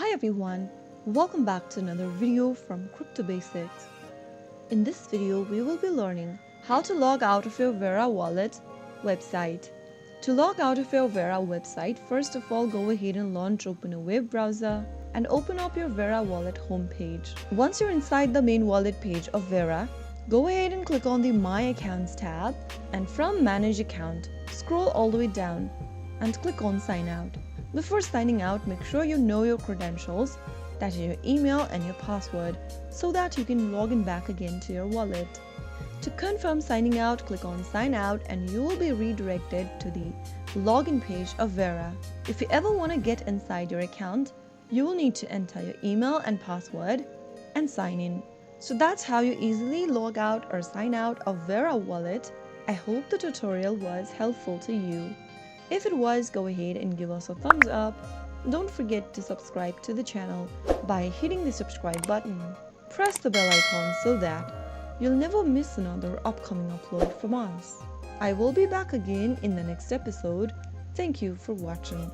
Hi everyone, welcome back to another video from Crypto Basics. In this video, we will be learning how to log out of your VeraWallet website. To log out of your Vera website, first of all, go ahead and open a web browser and open up your VeraWallet homepage. Once you're inside the main wallet page of Vera, go ahead and click on the My Accounts tab, and from Manage Account, scroll all the way down and click on Sign Out. Before signing out, make sure you know your credentials, that is your email and your password, so that you can log in back again to your wallet. To confirm signing out, click on Sign Out and you will be redirected to the login page of Vera. If you ever want to get inside your account, you will need to enter your email and password and sign in. So that's how you easily log out or sign out of VeraWallet. I hope the tutorial was helpful to you. If it was, go ahead and give us a thumbs up. Don't forget to subscribe to the channel by hitting the subscribe button. Press the bell icon so that you'll never miss another upcoming upload from us. I will be back again in the next episode. Thank you for watching.